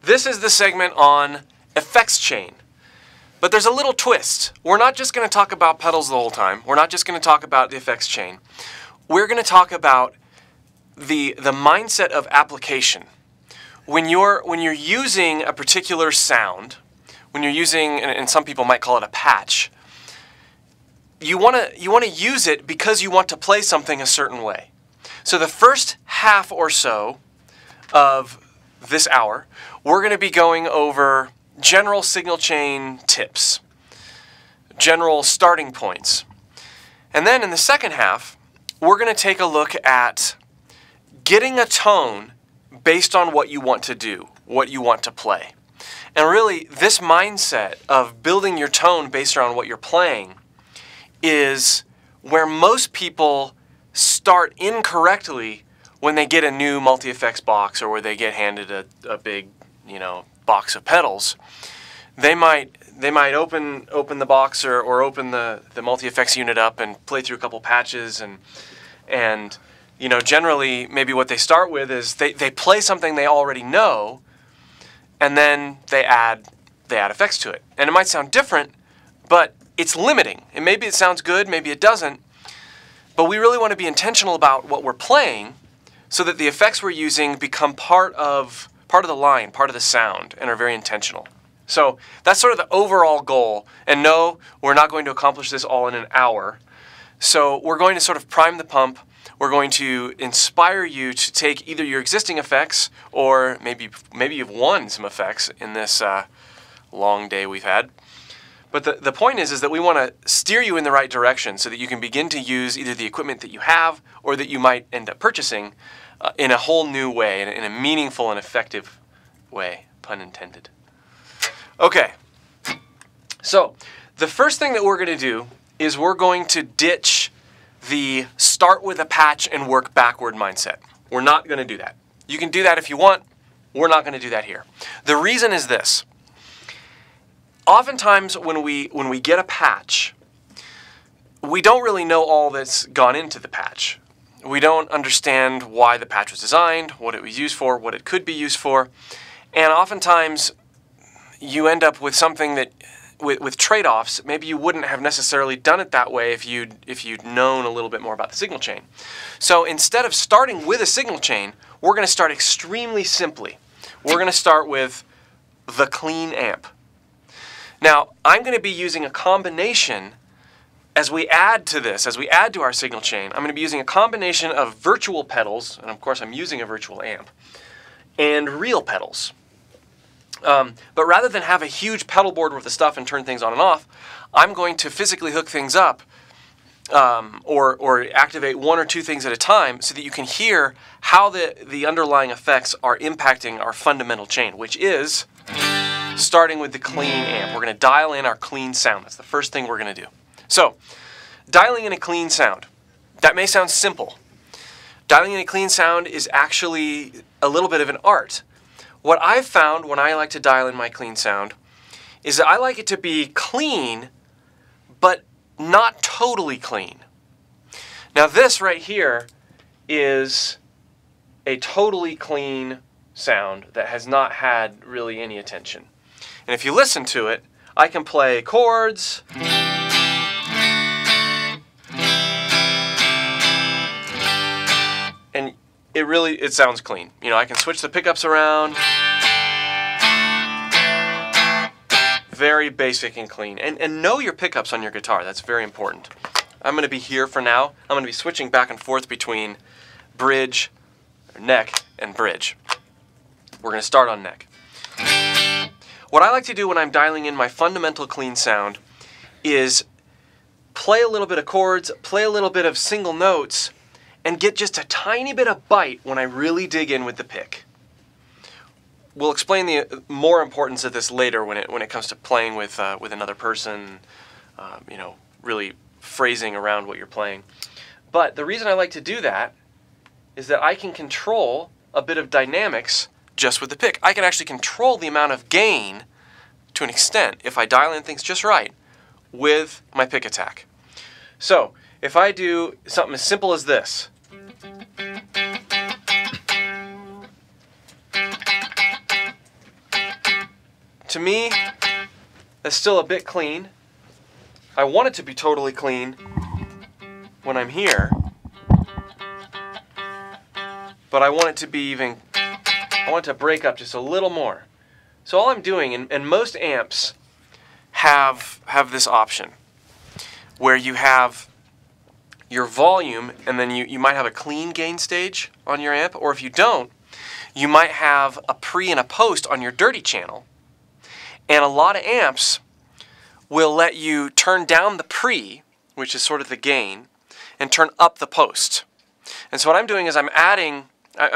This is the segment on effects chain. But there's a little twist. We're not just going to talk about pedals the whole time. We're not just going to talk about the effects chain. We're going to talk about the mindset of application. When you're using a particular sound, when you're using, and some people might call it a patch, you want to use it because you want to play something a certain way. So the first half or so of this hour, we're going to be going over general signal chain tips, general starting points. And then in the second half, we're going to take a look at getting a tone based on what you want to do, what you want to play. And really, this mindset of building your tone based on what you're playing is where most people start incorrectly when they get a new multi-effects box or where they get handed a big, box of pedals. They might open the box or open the multi-effects unit up and play through a couple patches and generally maybe what they start with is they play something they already know and then they add effects to it. And it might sound different, but it's limiting. And maybe it sounds good, maybe it doesn't. But we really want to be intentional about what we're playing so that the effects we're using become part of the line, part of the sound, and are very intentional. So that's sort of the overall goal. And no, we're not going to accomplish this all in an hour. So we're going to sort of prime the pump. We're going to inspire you to take either your existing effects or maybe you've won some effects in this long day we've had. But the point is that we want to steer you in the right direction so that you can begin to use either the equipment that you have or that you might end up purchasing in a whole new way, in a meaningful and effective way, pun intended. Okay, so the first thing that we're going to do is we're going to ditch the start with a patch and work backward mindset. We're not going to do that. You can do that if you want. We're not going to do that here. The reason is this. Oftentimes when we get a patch, we don't really know all that's gone into the patch. We don't understand why the patch was designed, what it was used for, what it could be used for, and oftentimes you end up with something that with trade-offs. Maybe you wouldn't have necessarily done it that way if you'd known a little bit more about the signal chain. So instead of starting with a signal chain, we're going to start extremely simply. We're going to start with the clean amp. Now, I'm going to be using a combination as we add to this, as we add to our signal chain. I'm going to be using a combination of virtual pedals, and of course I'm using a virtual amp, and real pedals. But rather than have a huge pedal board with the stuff and turn things on and off, I'm going to physically hook things up or activate one or two things at a time so that you can hear how the underlying effects are impacting our fundamental chain, which is starting with the clean amp. We're going to dial in our clean sound. That's the first thing we're going to do. So, dialing in a clean sound. That may sound simple. Dialing in a clean sound is actually a little bit of an art. What I've found when I like to dial in my clean sound is that I like it to be clean, but not totally clean. Now this right here is a totally clean sound that has not had really any attention. And if you listen to it, I can play chords, and it sounds clean. I can switch the pickups around. Very basic and clean. And know your pickups on your guitar. That's very important. I'm going to be here for now. I'm going to be switching back and forth between bridge, or neck, and bridge. We're going to start on neck. What I like to do when I'm dialing in my fundamental clean sound is play a little bit of chords, play a little bit of single notes, and get just a tiny bit of bite when I really dig in with the pick. We'll explain the more importance of this later when it comes to playing with another person, really phrasing around what you're playing. But the reason I like to do that is that I can control a bit of dynamics just with the pick. I can actually control the amount of gain to an extent if I dial in things just right with my pick attack. So if I do something as simple as this, to me, that's still a bit clean. I want it to be totally clean when I'm here, but I want it to be even, I want it to break up just a little more. So all I'm doing, and most amps have this option where you have your volume and then you might have a clean gain stage on your amp, or if you don't, you might have a pre and a post on your dirty channel. And a lot of amps will let you turn down the pre, which is sort of the gain, and turn up the post. And so what I'm doing is I'm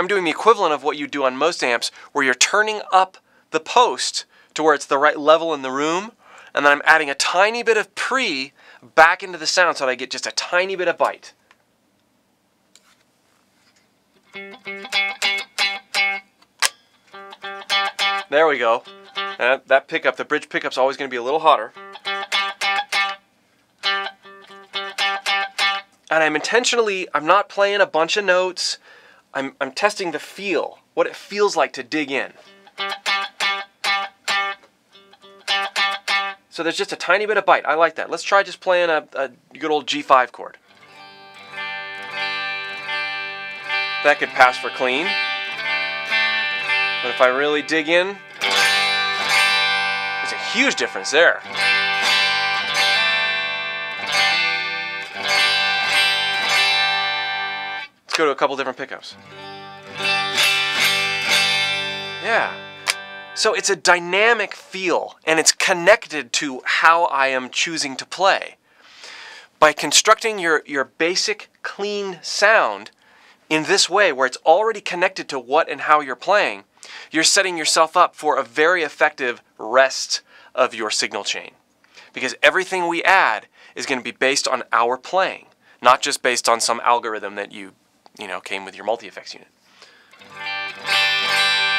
doing the equivalent of what you do on most amps, where you're turning up the post to where it's the right level in the room, and then I'm adding a tiny bit of pre back into the sound so that I get just a tiny bit of bite. There we go. That pickup, the bridge pickup's always going to be a little hotter. And I'm not playing a bunch of notes. I'm testing the feel, what it feels like to dig in. So there's just a tiny bit of bite. I like that. Let's try just playing a good old G5 chord. That could pass for clean. But if I really dig in, there's a huge difference there. Let's go to a couple different pickups. Yeah. So it's a dynamic feel, and it's connected to how I am choosing to play. By constructing your basic clean sound in this way, where it's already connected to what and how you're playing, you're setting yourself up for a very effective rest of your signal chain. Because everything we add is going to be based on our playing, not just based on some algorithm that you know, came with your multi-effects unit.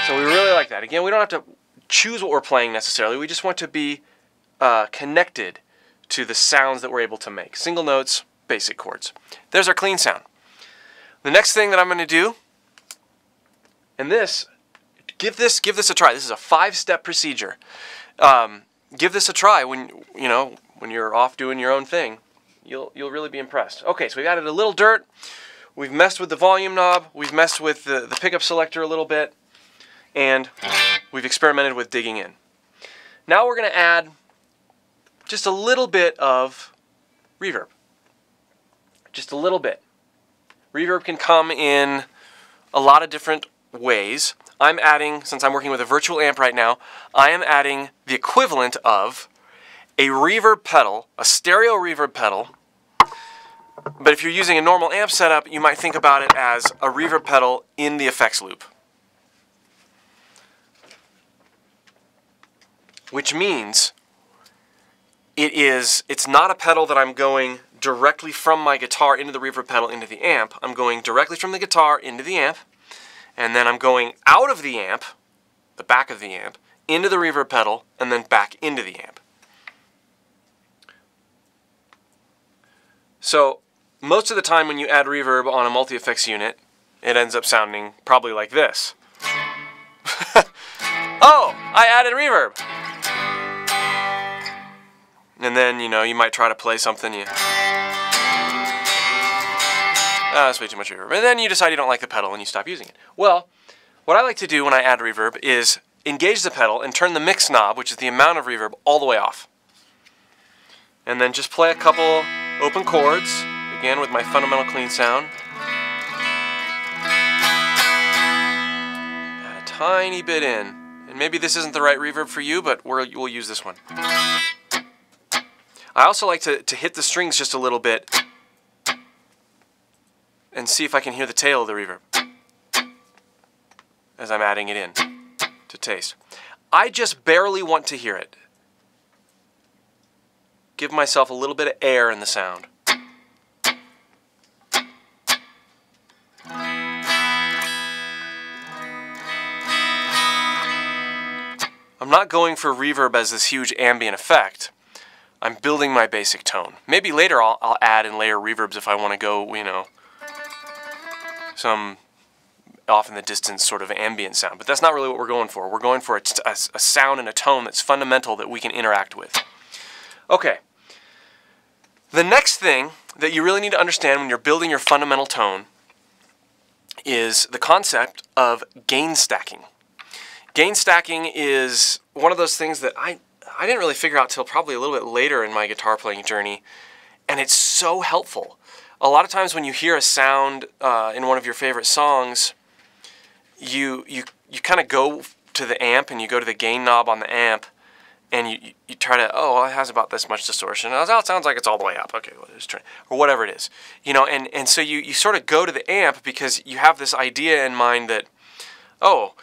So we really like that. Again, we don't have to choose what we're playing necessarily. We just want to be connected to the sounds that we're able to make. Single notes, basic chords. There's our clean sound. The next thing that I'm going to do, and give this a try. This is a 5-step procedure. Give this a try when you're off doing your own thing. You'll really be impressed. Okay, so we've added a little dirt. We've messed with the volume knob. We've messed with the pickup selector a little bit. And we've experimented with digging in. Now we're going to add just a little bit of reverb. Just a little bit. Reverb can come in a lot of different ways. I'm adding, since I'm working with a virtual amp right now, I am adding the equivalent of a reverb pedal, a stereo reverb pedal. But if you're using a normal amp setup, you might think about it as a reverb pedal in the effects loop. Which means it's not a pedal that I'm going directly from my guitar into the reverb pedal into the amp. I'm going directly from the guitar into the amp, and then I'm going out of the amp, the back of the amp, into the reverb pedal, and then back into the amp. So most of the time when you add reverb on a multi-effects unit, it ends up sounding probably like this. Oh, I added reverb. And then, you might try to play something. That's way too much reverb. And then you decide you don't like the pedal and you stop using it. Well, what I like to do when I add reverb is engage the pedal and turn the mix knob, which is the amount of reverb, all the way off. And then just play a couple open chords, again with my fundamental clean sound. Add a tiny bit in. And maybe this isn't the right reverb for you, but we'll use this one. I also like to hit the strings just a little bit and see if I can hear the tail of the reverb as I'm adding it in to taste. I just barely want to hear it. Give myself a little bit of air in the sound. I'm not going for reverb as this huge ambient effect. I'm building my basic tone. Maybe later I'll add and layer reverbs if I want to go, some off in the distance sort of ambient sound. But that's not really what we're going for. We're going for a sound and a tone that's fundamental that we can interact with. Okay. The next thing that you really need to understand when you're building your fundamental tone is the concept of gain stacking. Gain stacking is one of those things that I didn't really figure out till probably a little bit later in my guitar playing journey, and it's so helpful. A lot of times when you hear a sound in one of your favorite songs, you kind of go to the amp and you go to the gain knob on the amp, and you try to, oh, well, it has about this much distortion. Oh, it sounds like it's all the way up. Okay, well, just try, or whatever it is. You know, and so you sort of go to the amp because you have this idea in mind that, oh,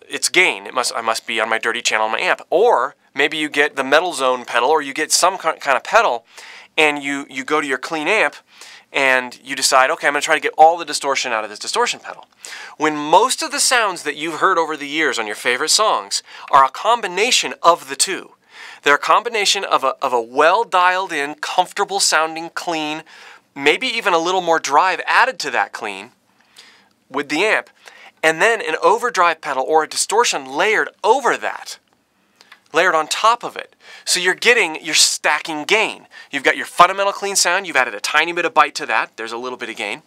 it's gain. I must be on my dirty channel on my amp. Or maybe you get the metal zone pedal, or you get some kind of pedal, and you go to your clean amp, and you decide, okay, I'm going to try to get all the distortion out of this distortion pedal. When most of the sounds that you've heard over the years on your favorite songs are a combination of the two. They're a combination of a well dialed in, comfortable sounding clean, maybe even a little more drive added to that clean with the amp, and then an overdrive pedal or a distortion layered over that, layered on top of it. So you're stacking gain. You've got your fundamental clean sound, you've added a tiny bit of bite to that, there's a little bit of gain.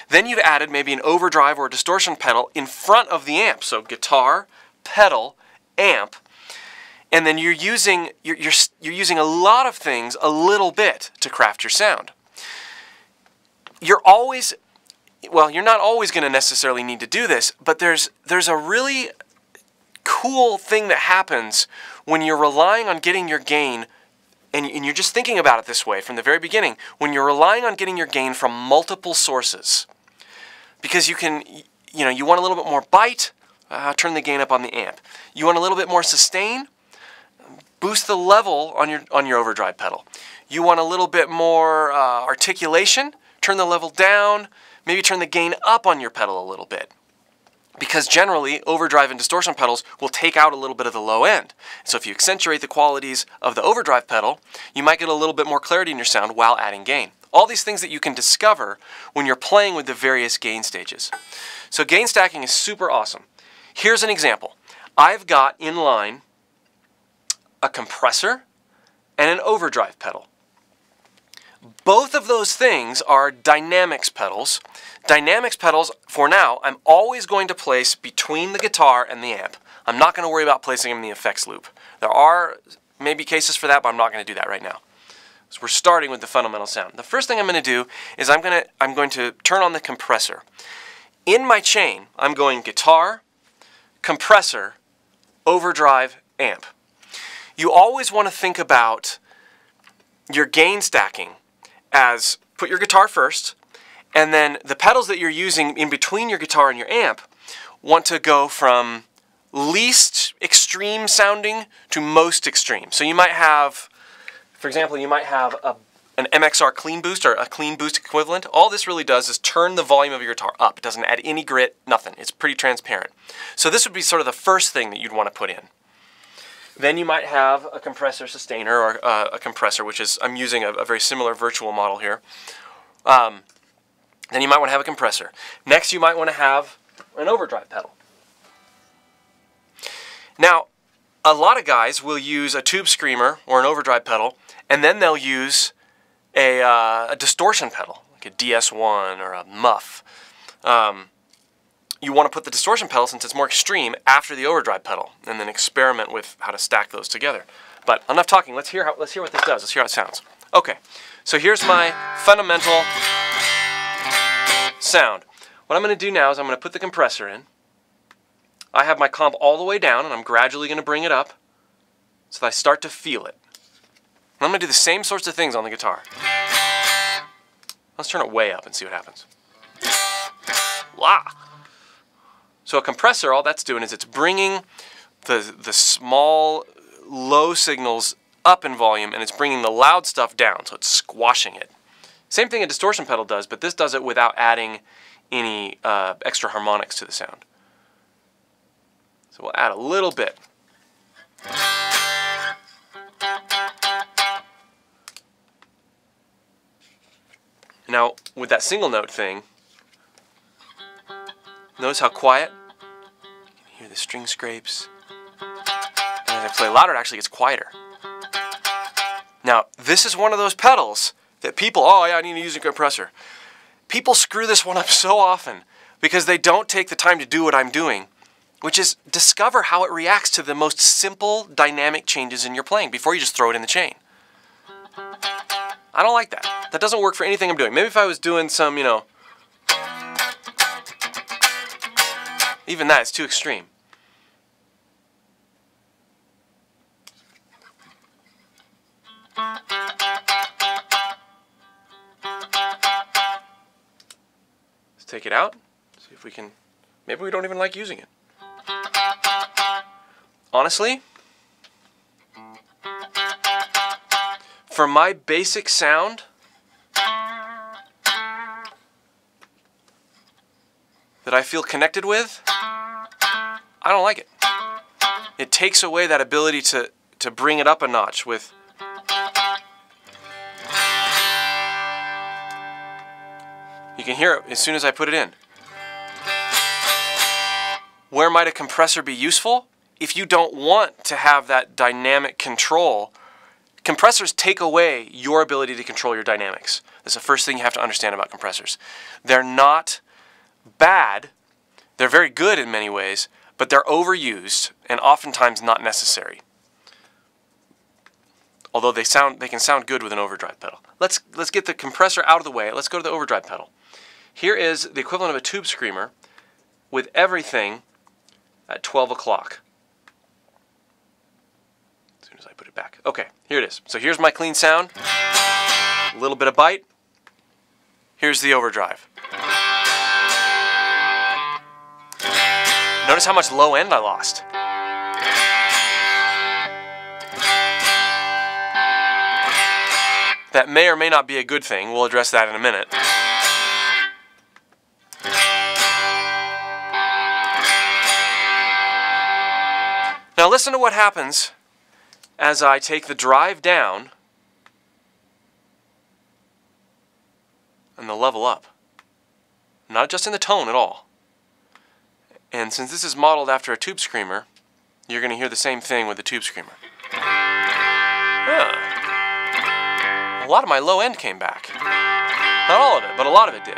Then you've added maybe an overdrive or a distortion pedal in front of the amp. So guitar, pedal, amp. And then you're using a lot of things a little bit to craft your sound. You're not always going to necessarily need to do this, but there's a really cool thing that happens when you're relying on getting your gain, and you're just thinking about it this way from the very beginning, when you're relying on getting your gain from multiple sources. Because you want a little bit more bite, turn the gain up on the amp. You want a little bit more sustain, boost the level on your overdrive pedal. You want a little bit more articulation, turn the level down, maybe turn the gain up on your pedal a little bit. Because generally, overdrive and distortion pedals will take out a little bit of the low end. So if you accentuate the qualities of the overdrive pedal, you might get a little bit more clarity in your sound while adding gain. All these things that you can discover when you're playing with the various gain stages. So gain stacking is super awesome. Here's an example. I've got in line a compressor and an overdrive pedal. Both of those things are dynamics pedals. Dynamics pedals, for now, I'm always going to place between the guitar and the amp. I'm not going to worry about placing them in the effects loop. There are maybe cases for that, but I'm not going to do that right now. So we're starting with the fundamental sound. The first thing I'm going to do is I'm going to turn on the compressor. In my chain, I'm going guitar, compressor, overdrive, amp. You always want to think about your gain stacking as put your guitar first, and then the pedals that you're using in between your guitar and your amp want to go from least extreme sounding to most extreme. So you might have, for example, you might have an MXR clean boost or a clean boost equivalent. All this really does is turn the volume of your guitar up. It doesn't add any grit, nothing. It's pretty transparent. So this would be sort of the first thing that you'd want to put in. Then you might have a compressor sustainer or a compressor, which is, I'm using a very similar virtual model here. Then you might want to have a compressor. Next you might want to have an overdrive pedal. Now, a lot of guys will use a tube screamer or an overdrive pedal, and then they'll use a distortion pedal, like a DS1 or a muff. You want to put the distortion pedal, since it's more extreme, after the overdrive pedal, and then experiment with how to stack those together. But enough talking. Let's hear what this does. Let's hear how it sounds. Okay, so here's my fundamental sound. What I'm going to do now is I'm going to put the compressor in. I have my comp all the way down, and I'm gradually going to bring it up so that I start to feel it. And I'm going to do the same sorts of things on the guitar. Let's turn it way up and see what happens. Wow! So a compressor, all that's doing is it's bringing the small, low signals up in volume, and it's bringing the loud stuff down, so it's squashing it. Same thing a distortion pedal does, but this does it without adding any extra harmonics to the sound. So we'll add a little bit. Now, with that single note thing, Notice how quiet? You can hear the string scrapes. And as I play louder, it actually gets quieter. Now, this is one of those pedals that people, oh yeah, I need to use a compressor. People screw this one up so often because they don't take the time to do what I'm doing, which is discover how it reacts to the most simple dynamic changes in your playing before you just throw it in the chain. I don't like that. That doesn't work for anything I'm doing. Maybe if I was doing some, you know, even that is too extreme. Let's take it out. See if we can. Maybe we don't even like using it. Honestly, for my basic sound, that I feel connected with, I don't like it. It takes away that ability to bring it up a notch with. You can hear it as soon as I put it in. Where might a compressor be useful? If you don't want to have that dynamic control, compressors take away your ability to control your dynamics. That's the first thing you have to understand about compressors. They're not bad. They're very good in many ways, but they're overused and oftentimes not necessary. Although they can sound good with an overdrive pedal. Let's get the compressor out of the way. Let's go to the overdrive pedal. Here is the equivalent of a tube screamer with everything at 12 o'clock. As soon as I put it back. Okay, here it is. So here's my clean sound. A little bit of bite. Here's the overdrive. Notice how much low end I lost. That may or may not be a good thing. We'll address that in a minute. Now listen to what happens as I take the drive down and the level up. Not adjusting the tone at all. And since this is modeled after a tube screamer, you're going to hear the same thing with the tube screamer. A lot of my low end came back. Not all of it, but a lot of it did.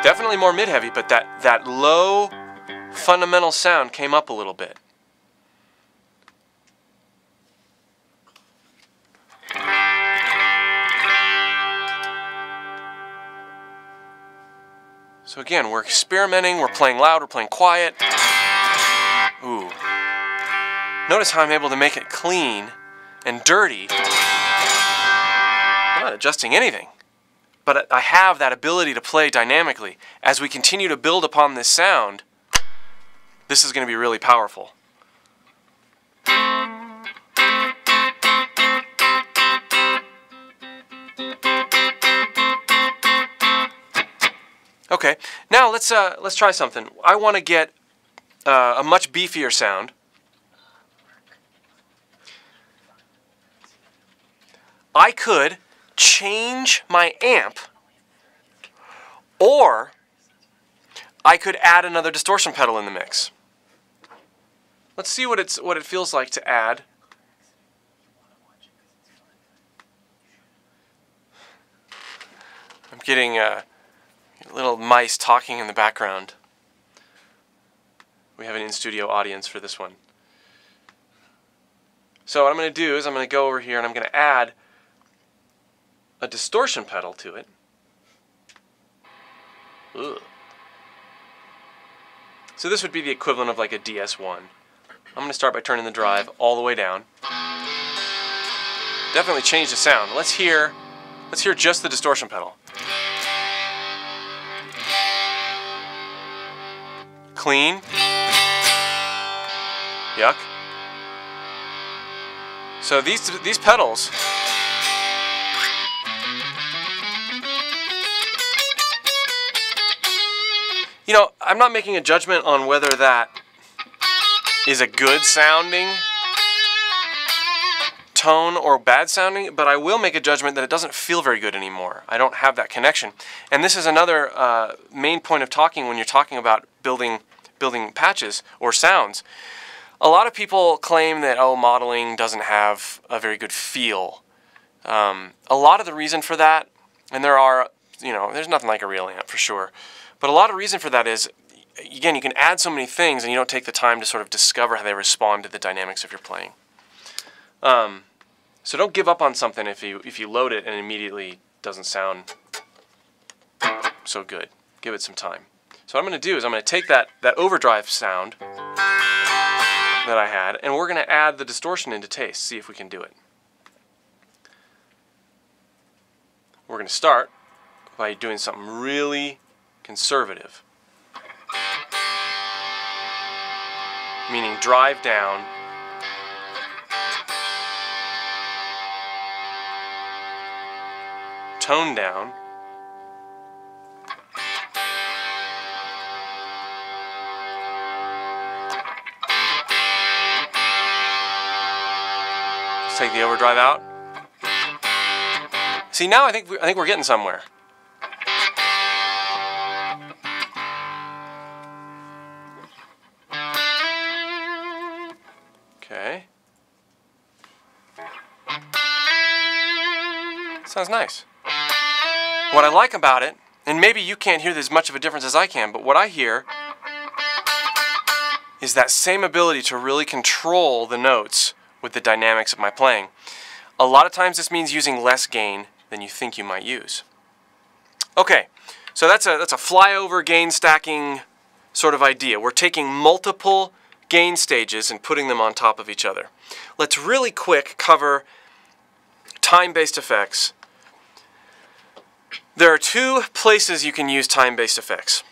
Definitely more mid-heavy, but that low fundamental sound came up a little bit. So again, we're experimenting, we're playing loud, we're playing quiet. Ooh. Notice how I'm able to make it clean and dirty. I'm not adjusting anything. But I have that ability to play dynamically. As we continue to build upon this sound, this is going to be really powerful. Okay, now let's try something. I want to get a much beefier sound. I could change my amp, or I could add another distortion pedal in the mix. Let's see what it feels like to add. I'm getting little mice talking in the background. We have an in-studio audience for this one. So what I'm going to do is I'm going to go over here and I'm going to add a distortion pedal to it. Ugh. So this would be the equivalent of like a DS1. I'm going to start by turning the drive all the way down. Definitely change the sound. Let's hear just the distortion pedal. Clean. Yuck. So these pedals, you know, I'm not making a judgment on whether that is a good sounding tone or bad sounding, but I will make a judgment that it doesn't feel very good anymore. I don't have that connection. And this is another main point of talking when you're talking about building patches or sounds. A lot of people claim that, oh, modeling doesn't have a very good feel. A lot of the reason for that, and there are, there's nothing like a real amp for sure, but a lot of reason for that is, again, you can add so many things and you don't take the time to sort of discover how they respond to the dynamics of your playing. So don't give up on something if you load it and it immediately doesn't sound so good. Give it some time. So what I'm going to do is I'm going to take that overdrive sound that I had, and we're going to add the distortion into taste, see if we can do it. We're going to start by doing something really conservative, meaning drive down, tone down, let's take the overdrive out. See, now I think we're getting somewhere. Okay. Sounds nice. What I like about it, and maybe you can't hear as much of a difference as I can, but what I hear is that same ability to really control the notes with the dynamics of my playing. A lot of times this means using less gain than you think you might use. Okay, so that's a flyover gain stacking sort of idea. We're taking multiple gain stages and putting them on top of each other. Let's really quick cover time-based effects. There are two places you can use time-based effects.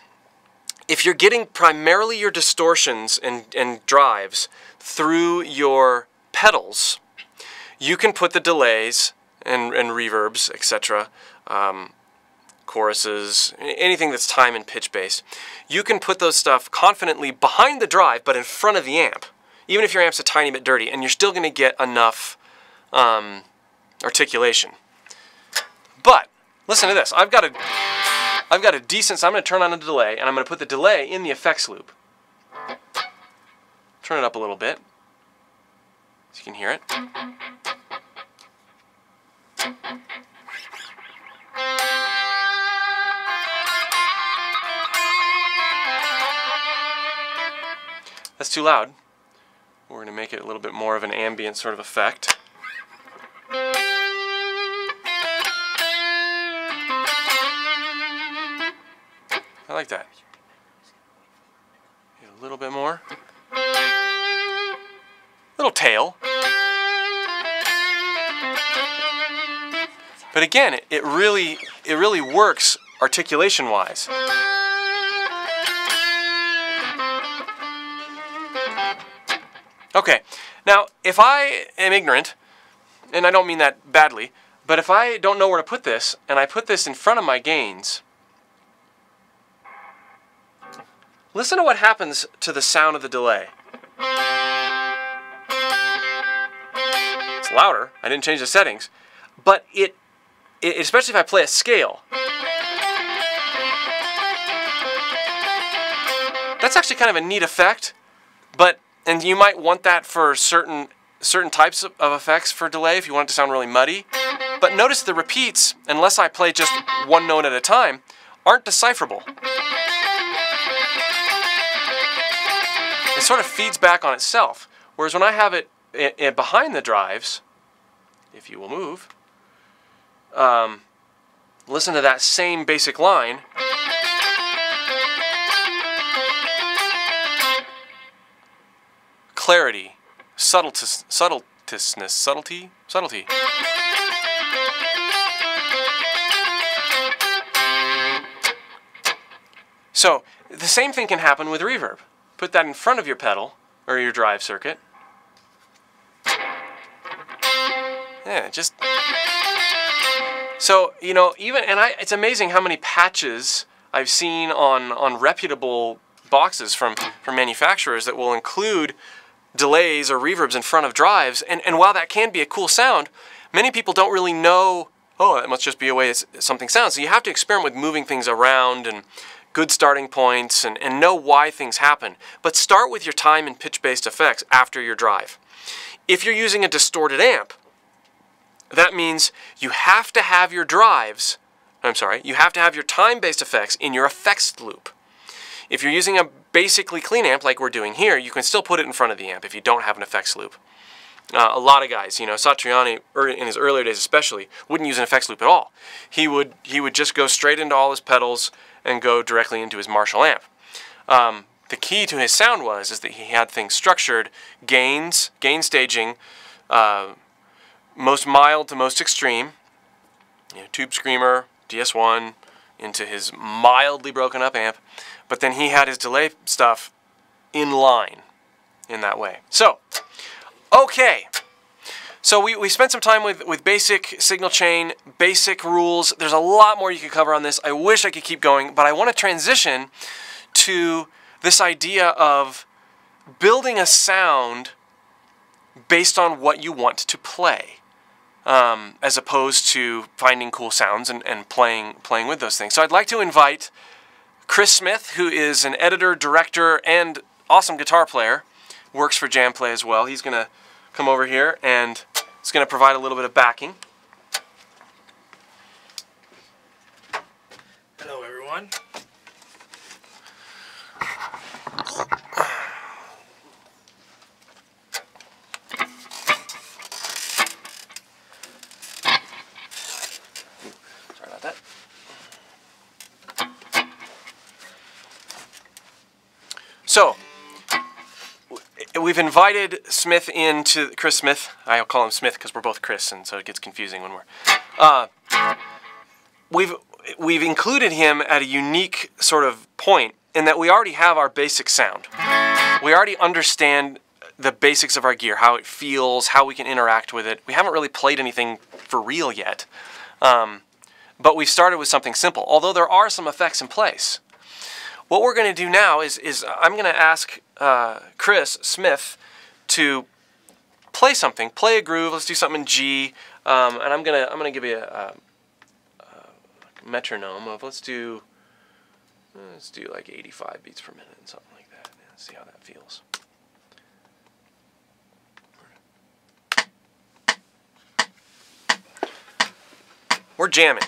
If you're getting primarily your distortions and drives through your pedals, you can put the delays and reverbs, etc., choruses, anything that's time and pitch based, you can put those stuff confidently behind the drive but in front of the amp, even if your amp's a tiny bit dirty, and you're still going to get enough articulation. But listen to this. I've got a decent, so I'm going to turn on a delay, and I'm going to put the delay in the effects loop. Turn it up a little bit so you can hear it. That's too loud. We're going to make it a little bit more of an ambient sort of effect. I like that. Get a little bit more. Little tail. But again, it really works articulation-wise. Okay, now if I am ignorant, and I don't mean that badly, but if I don't know where to put this, and I put this in front of my gains, listen to what happens to the sound of the delay. It's louder. I didn't change the settings, but especially if I play a scale, that's actually kind of a neat effect. And you might want that for certain types of effects for delay if you want it to sound really muddy. But notice the repeats, unless I play just one note at a time, aren't decipherable. It sort of feeds back on itself. Whereas when I have it behind the drives, if you will move, listen to that same basic line. Clarity, subtlety. So the same thing can happen with reverb. Put that in front of your pedal or your drive circuit. Yeah, just so it's amazing how many patches I've seen on reputable boxes from manufacturers that will include delays or reverbs in front of drives. And while that can be a cool sound, many people don't really know, oh, it must just be a way something sounds. So you have to experiment with moving things around and good starting points and know why things happen. But start with your time and pitch-based effects after your drive. If you're using a distorted amp, that means you have to have your drives, you have to have your time-based effects in your effects loop. If you're using a basically clean amp like we're doing here, you can still put it in front of the amp if you don't have an effects loop. A lot of guys, Satriani, in his earlier days especially, wouldn't use an effects loop at all. He would just go straight into all his pedals and go directly into his Marshall amp. The key to his sound is that he had things structured, gain staging, most mild to most extreme, tube screamer, DS1, into his mildly broken up amp, but then he had his delay stuff in line in that way. So, okay. So we spent some time with basic signal chain, basic rules. There's a lot more you could cover on this. I wish I could keep going, but I want to transition to this idea of building a sound based on what you want to play, as opposed to finding cool sounds and playing with those things. So I'd like to invite Chris Smith, who is an editor, director, and awesome guitar player, works for JamPlay as well. He's going to come over here and it's going to provide a little bit of backing. Hello, everyone. Sorry about that. So, we've invited Smith into Chris Smith. I'll call him Smith because we're both Chris, and so it gets confusing when we're. We've included him at a unique sort of point in that we already have our basic sound. We already understand the basics of our gear, how it feels, how we can interact with it. We haven't really played anything for real yet, but we've started with something simple. Although there are some effects in place. What we're going to do now is I'm going to ask Chris Smith to play something, play a groove. Let's do something in G, and I'm gonna give you a metronome of let's do like 85 beats per minute and something like that. Let's see how that feels. We're jamming,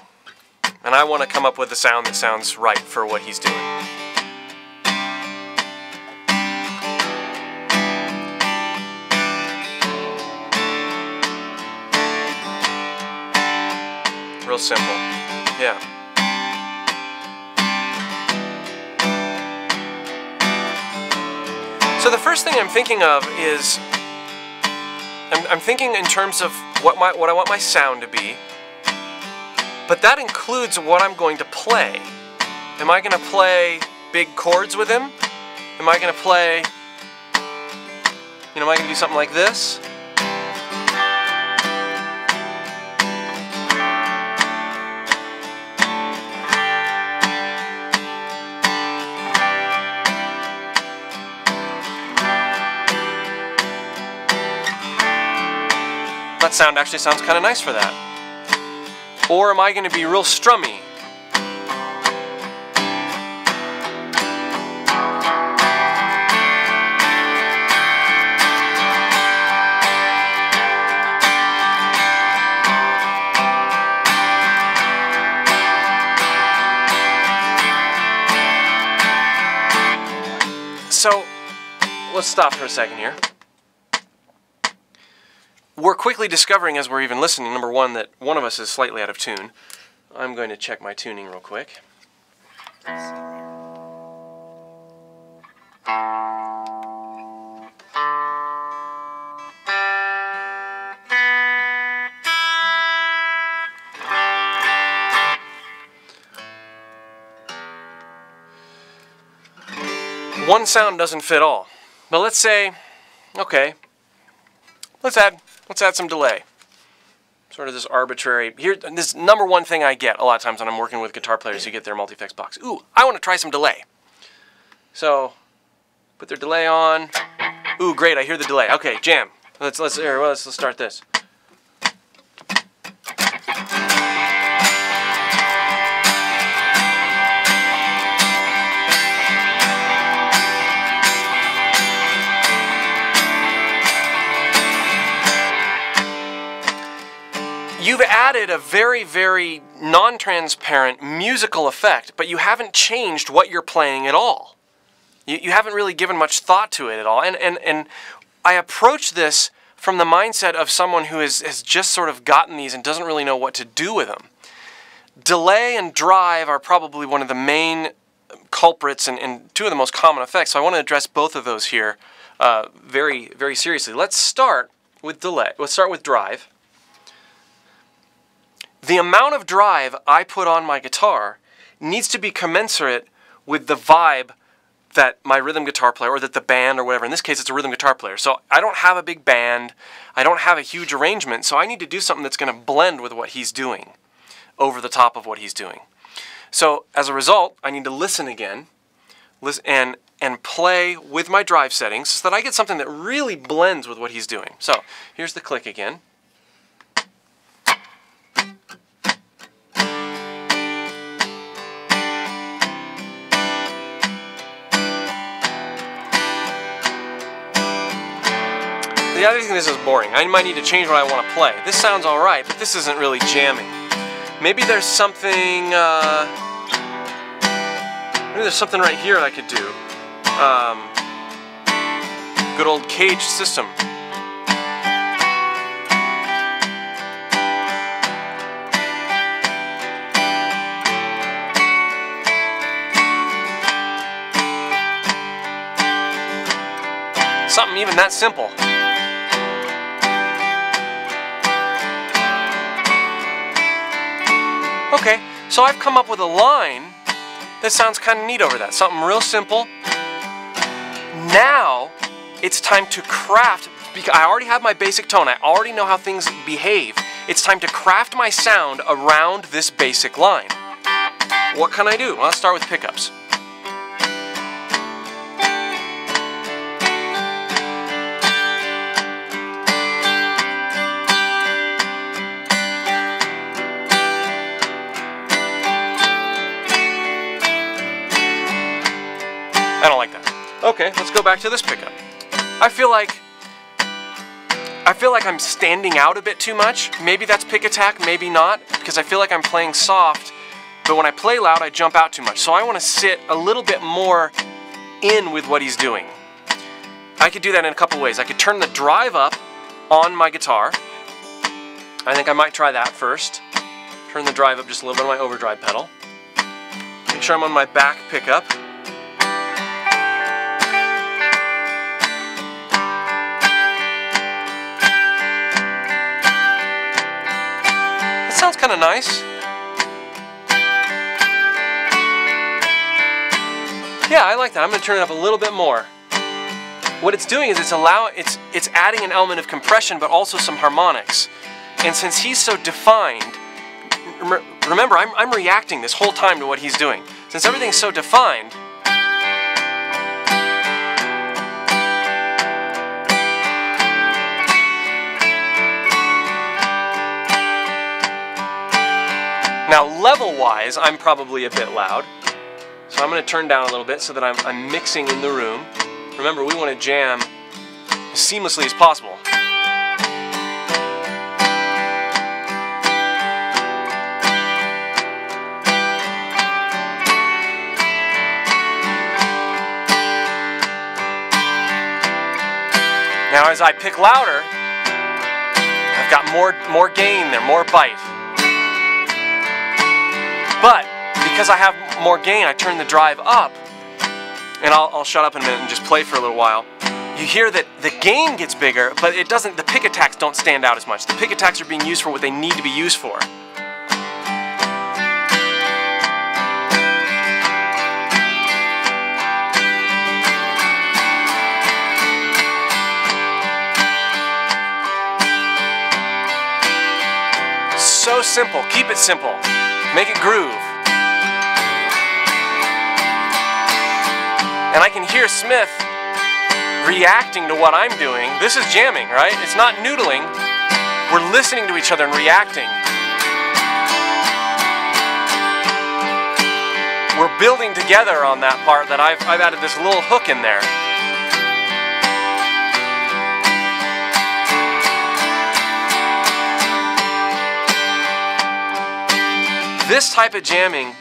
and I want to come up with a sound that sounds right for what he's doing. Real simple, yeah. So the first thing I'm thinking of is, I'm thinking in terms of what I want my sound to be, but that includes what I'm going to play. Am I going to play big chords with him? Am I going to play, am I going to do something like this? That sound actually sounds kind of nice for that. Or am I going to be real strummy? So, let's stop for a second here. We're quickly discovering as we're even listening, number one, that one of us is slightly out of tune. I'm going to check my tuning real quick. One sound doesn't fit all. But let's say, okay, let's add some delay. Sort of this arbitrary, this number one thing I get a lot of times when I'm working with guitar players who get their multi-effects box. Ooh, I want to try some delay. So, put their delay on. Ooh, great! I hear the delay. Okay, jam. Let's start this. You've added a very, very non-transparent musical effect, but you haven't changed what you're playing at all. You haven't really given much thought to it at all. And I approach this from the mindset of someone who has just sort of gotten these and doesn't really know what to do with them. Delay and drive are probably one of the main culprits and two of the most common effects, so I want to address both of those here very, very seriously. Let's start with delay. Let's start with drive. The amount of drive I put on my guitar needs to be commensurate with the vibe that my rhythm guitar player, or that the band or whatever, in this case it's a rhythm guitar player. So I don't have a big band, I don't have a huge arrangement, so I need to do something that's going to blend with what he's doing, over the top of what he's doing. So as a result, I need to listen again, and play with my drive settings so that I get something that really blends with what he's doing. So here's the click again. I think this is boring. I might need to change what I want to play. This sounds alright, but this isn't really jamming. Maybe there's something, right here that I could do. Good old cage system. Something even that simple. Okay, so I've come up with a line that sounds kind of neat over that. Something real simple. Now, it's time to craft, because I already have my basic tone. I already know how things behave. It's time to craft my sound around this basic line. What can I do? Well, let's start with pickups. I don't like that. Okay, let's go back to this pickup. I feel like I'm standing out a bit too much. Maybe that's pick attack, maybe not, because I feel like I'm playing soft, but when I play loud, I jump out too much. So I want to sit a little bit more in with what he's doing. I could do that in a couple ways. I could turn the drive up on my guitar. I think I might try that first. Turn the drive up just a little bit on my overdrive pedal. Make sure I'm on my back pickup. Sounds kind of nice. Yeah, I like that. I'm going to turn it up a little bit more. What it's doing is it's adding an element of compression, but also some harmonics. And since he's so defined, remember, I'm reacting this whole time to what he's doing. Since everything's so defined, now, level-wise, I'm probably a bit loud, so I'm going to turn down a little bit so that I'm mixing in the room. Remember, we want to jam as seamlessly as possible. Now, as I pick louder, I've got more gain there, more bite. But because I have more gain, I turn the drive up, and I'll shut up in a minute and just play for a little while. You hear that the gain gets bigger, but it doesn't. The pick attacks don't stand out as much. The pick attacks are being used for what they need to be used for. So simple. Keep it simple. Make it groove. And I can hear Smith reacting to what I'm doing. This is jamming, right? It's not noodling. We're listening to each other and reacting. We're building together on that part that I've added this little hook in there. This type of jamming,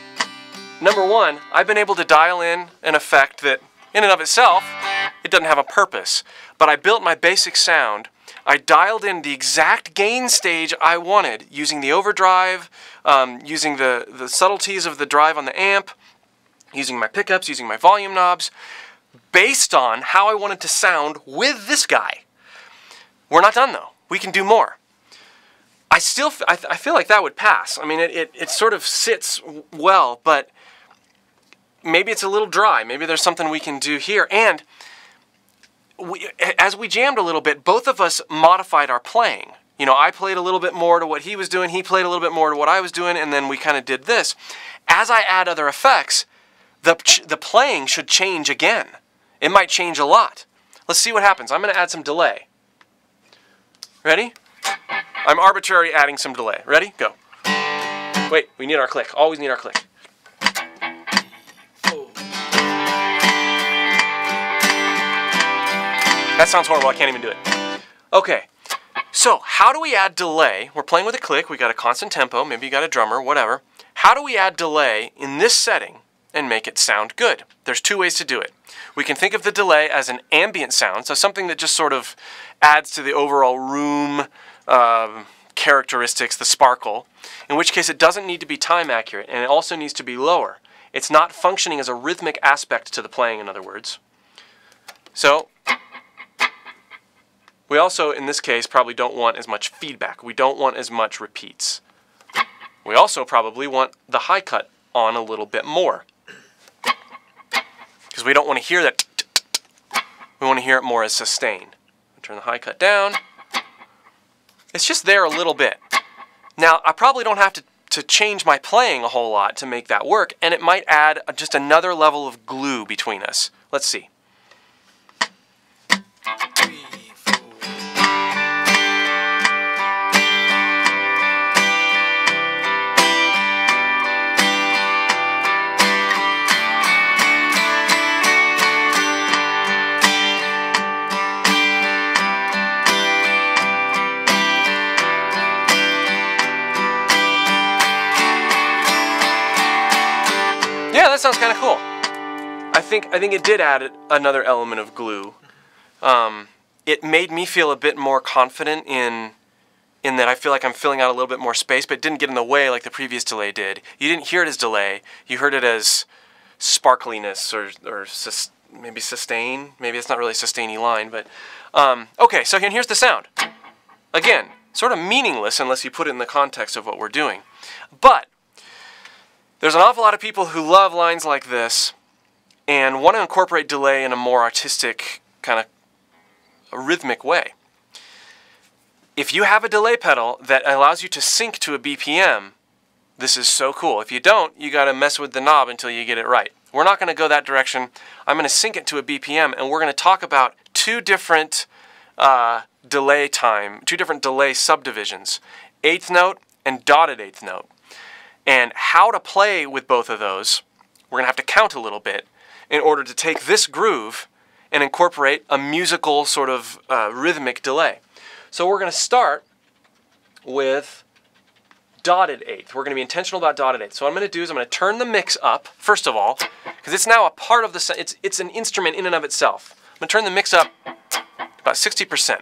number one, I've been able to dial in an effect that, in and of itself, it doesn't have a purpose. But I built my basic sound. I dialed in the exact gain stage I wanted, using the overdrive, using the subtleties of the drive on the amp, using my pickups, using my volume knobs, based on how I wanted to sound with this guy. We're not done though. We can do more. I feel like that would pass. I mean, it sort of sits well, but maybe it's a little dry. Maybe there's something we can do here. And as we jammed a little bit, both of us modified our playing. You know, I played a little bit more to what he was doing, he played a little bit more to what I was doing, and then we kind of did this. As I add other effects, the playing should change again. It might change a lot. Let's see what happens. I'm going to add some delay. Ready? I'm arbitrarily adding some delay. Ready? Go. Wait, we need our click. Always need our click. That sounds horrible. I can't even do it. Okay. So, how do we add delay? We're playing with a click. We got a constant tempo. Maybe you got a drummer, whatever. How do we add delay in this setting and make it sound good? There's two ways to do it. We can think of the delay as an ambient sound, so something that just sort of adds to the overall room characteristics, the sparkle, in which case it doesn't need to be time accurate, and it also needs to be lower. It's not functioning as a rhythmic aspect to the playing, in other words. So, we also, in this case, probably don't want as much feedback. We don't want as much repeats. We also probably want the high cut on a little bit more, because we don't want to hear that. We want to hear it more as sustained. Turn the high cut down. It's just there a little bit. Now, I probably don't have to change my playing a whole lot to make that work, and it might add just another level of glue between us. Let's see. Yeah, that sounds kind of cool. I think it did add another element of glue. It made me feel a bit more confident in that I feel like I'm filling out a little bit more space, but it didn't get in the way like the previous delay did. You didn't hear it as delay. You heard it as sparkliness or maybe sustain. Maybe it's not really a sustainy line, but okay. So here's the sound. Again, sort of meaningless unless you put it in the context of what we're doing, but there's an awful lot of people who love lines like this and want to incorporate delay in a more artistic, kind of rhythmic way. If you have a delay pedal that allows you to sync to a BPM, this is so cool. If you don't, you got to mess with the knob until you get it right. We're not going to go that direction. I'm going to sync it to a BPM, and we're going to talk about two different delay subdivisions, eighth note and dotted eighth note. And how to play with both of those, we're going to have to count a little bit in order to take this groove and incorporate a musical sort of rhythmic delay. So we're going to start with dotted eighth. We're going to be intentional about dotted eighth. So what I'm going to do is I'm going to turn the mix up, first of all, because it's now a part of the, it's an instrument in and of itself. I'm going to turn the mix up about 60%.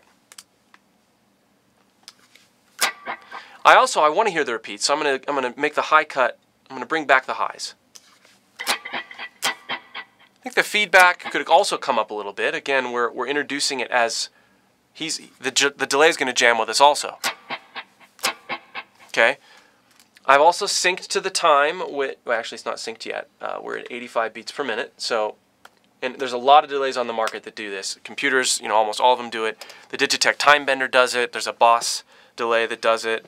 I want to hear the repeats, so I'm gonna make the high cut. I'm gonna bring back the highs. I think the feedback could also come up a little bit. Again, we're introducing it as the delay is gonna jam with us also. Okay. I've also synced to the time with. Well, actually, it's not synced yet. We're at 85 beats per minute. So, and there's a lot of delays on the market that do this. Computers, you know, almost all of them do it. The Digitech Time Bender does it. There's a Boss delay that does it.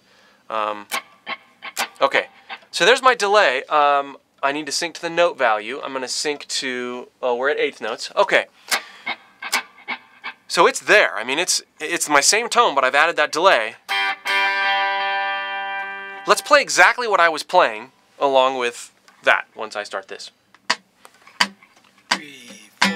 Okay, so there's my delay. I need to sync to the note value. I'm going to sync to, we're at eighth notes. Okay. So it's there. I mean, it's my same tone, but I've added that delay. Let's play exactly what I was playing along with that once I start this. 3, 4.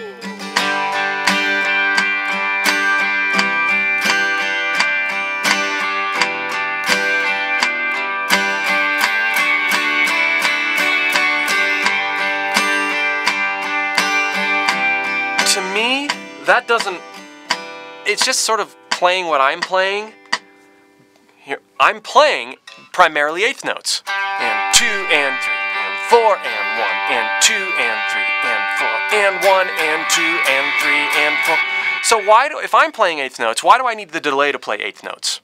To me, that doesn't, it's just sort of playing what I'm playing. Here, I'm playing primarily eighth notes. And 2 and 3 and 4 and 1 and 2 and 3 and 4 and 1 and 2 and 3 and 4. So if I'm playing eighth notes, why do I need the delay to play eighth notes?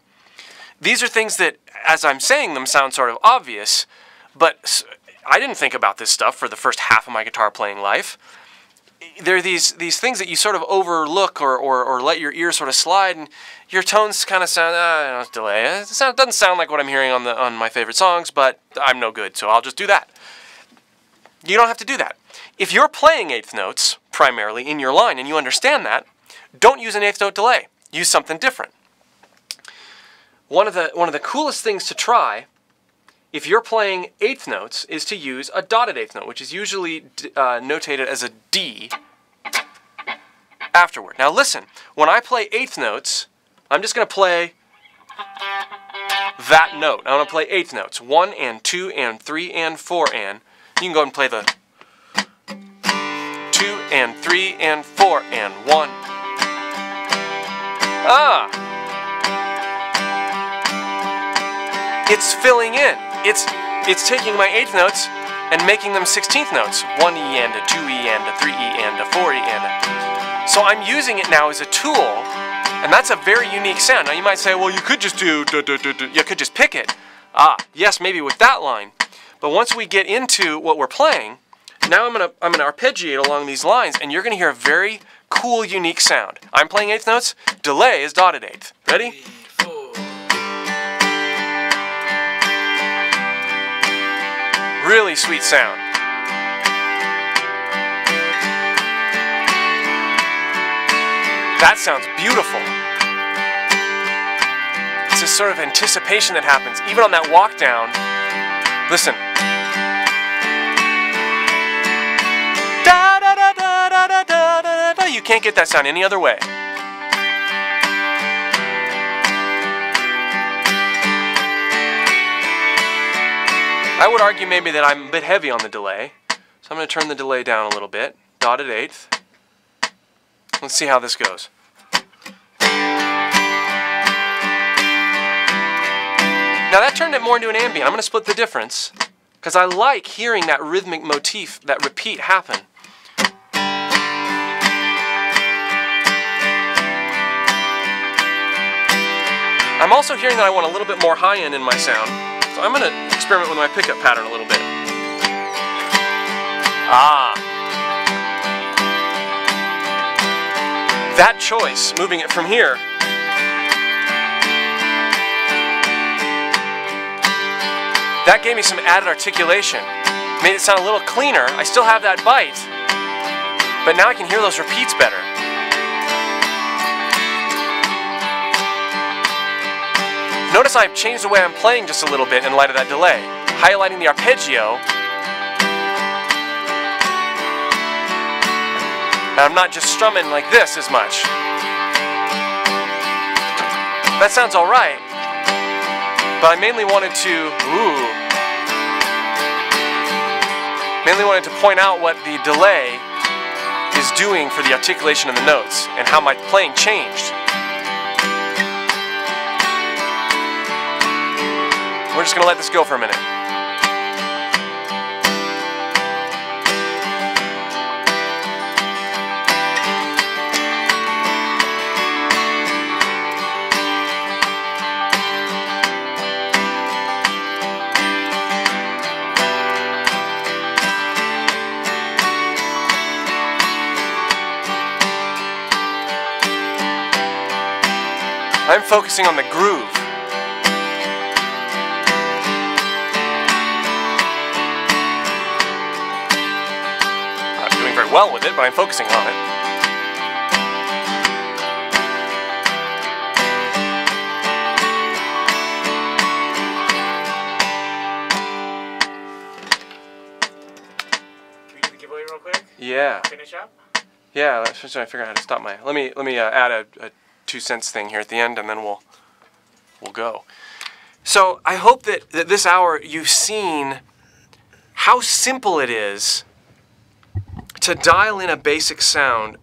These are things that, as I'm saying them, sound sort of obvious, but I didn't think about this stuff for the first half of my guitar playing life. There are these things that you sort of overlook or let your ear sort of slide, and your tones kind of sound, delay. It doesn't sound like what I'm hearing on my favorite songs, but I'm no good, so I'll just do that. You don't have to do that. If you're playing eighth notes primarily in your line and you understand that, don't use an eighth note delay. Use something different. One of the coolest things to try if you're playing eighth notes is to use a dotted eighth note, which is usually notated as a D afterward. Now listen, when I play eighth notes, I'm just going to play that note. I want to play eighth notes. 1 and 2 and 3 and 4 and. You can go and play the 2 and 3 and 4 and 1. It's filling in. It's taking my eighth notes and making them 16th notes. 1 E and a 2 E and a 3 E and a 4 E and a. So I'm using it now as a tool, and that's a very unique sound. Now you might say, well, you could just do, you could just pick it. Yes, maybe with that line. But once we get into what we're playing, now I'm gonna arpeggiate along these lines, and you're gonna hear a very cool, unique sound. I'm playing eighth notes. Delay is dotted eighth. Ready? 3, 4. Really sweet sound. That sounds beautiful. It's this sort of anticipation that happens, even on that walk down. Listen. Da, da, da, da, da, da, da, da, da. You can't get that sound any other way. I would argue maybe that I'm a bit heavy on the delay, so I'm going to turn the delay down a little bit. Dotted eighth. Let's see how this goes. Now that turned it more into an ambient. I'm going to split the difference because I like hearing that rhythmic motif, that repeat happen. I'm also hearing that I want a little bit more high end in my sound, so I'm going to experiment with my pickup pattern a little bit. That choice, moving it from here, that gave me some added articulation. Made it sound a little cleaner. I still have that bite, but now I can hear those repeats better. Notice I've changed the way I'm playing just a little bit in light of that delay, highlighting the arpeggio. And I'm not just strumming like this as much. That sounds alright, but I mainly wanted to, mainly wanted to point out what the delay is doing for the articulation of the notes and how my playing changed. We're just going to let this go for a minute. I'm focusing on the groove. Not doing very well with it, but I'm focusing on it. Yeah, let's just try to figure out how to stop my. Let me add a 2 cents thing here at the end, and then we'll go. So I hope that this hour you've seen how simple it is to dial in a basic sound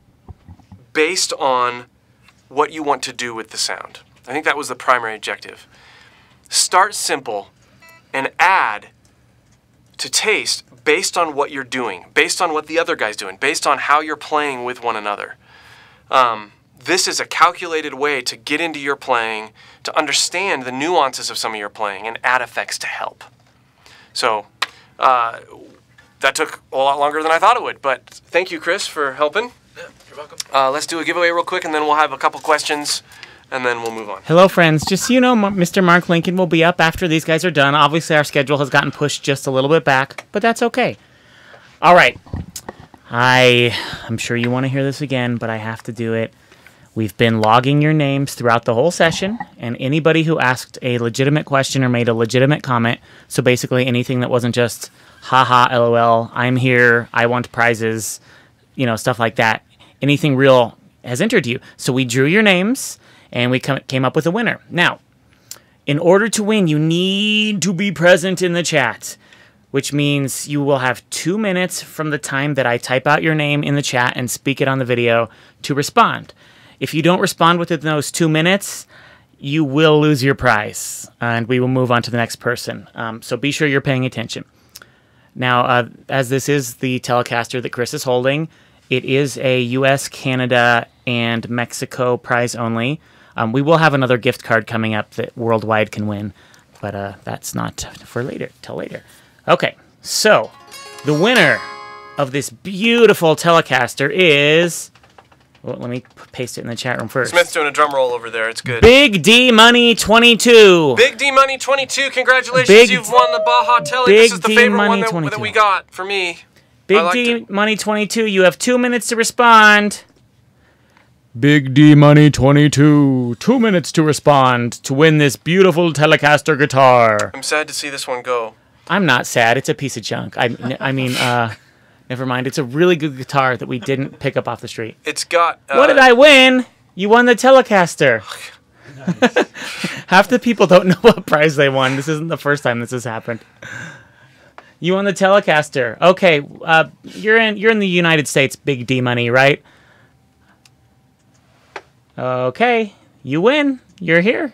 based on what you want to do with the sound. I think that was the primary objective. Start simple and add to taste based on what you're doing, based on what the other guy's doing, based on how you're playing with one another. This is a calculated way to get into your playing, to understand the nuances of some of your playing, and add effects to help. So that took a lot longer than I thought it would, but thank you, Chris, for helping. Yeah, you're welcome. Let's do a giveaway real quick, and then we'll have a couple questions, and then we'll move on. Hello, friends. Just so you know, Mr. Mark Lincoln will be up after these guys are done. Obviously, our schedule has gotten pushed just a little bit back, but that's okay. All right. I'm sure you want to hear this again, but I have to do it. We've been logging your names throughout the whole session, and anybody who asked a legitimate question or made a legitimate comment, so basically anything that wasn't just, haha, lol, I'm here, I want prizes, you know, stuff like that, anything real has entered you. So we drew your names, and we came up with a winner. Now, in order to win, you need to be present in the chat, which means you will have 2 minutes from the time that I type out your name in the chat and speak it on the video to respond. If you don't respond within those 2 minutes, you will lose your prize, and we will move on to the next person. So be sure you're paying attention. Now, as this is the Telecaster that Chris is holding, it is a US, Canada, and Mexico prize only. We will have another gift card coming up that worldwide can win, but that's not for later, till later. Okay, so the winner of this beautiful Telecaster is... Well, let me paste it in the chat room first. Smith's doing a drum roll over there. It's good. Big D Money 22. Big D Money 22. Congratulations. You've won the Baja Telly. This is the favorite one that we got for me. Big D Money 22. You have 2 minutes to respond. Big D Money 22. 2 minutes to respond to win this beautiful Telecaster guitar. I'm sad to see this one go. I'm not sad. It's a piece of junk. I mean, never mind. It's a really good guitar that we didn't pick up off the street. It's got... what did I win? You won the Telecaster. Nice. Half the people don't know what prize they won. This isn't the first time this has happened. You won the Telecaster. Okay, you're in the United States, Big D Money, right? Okay, you win. You're here.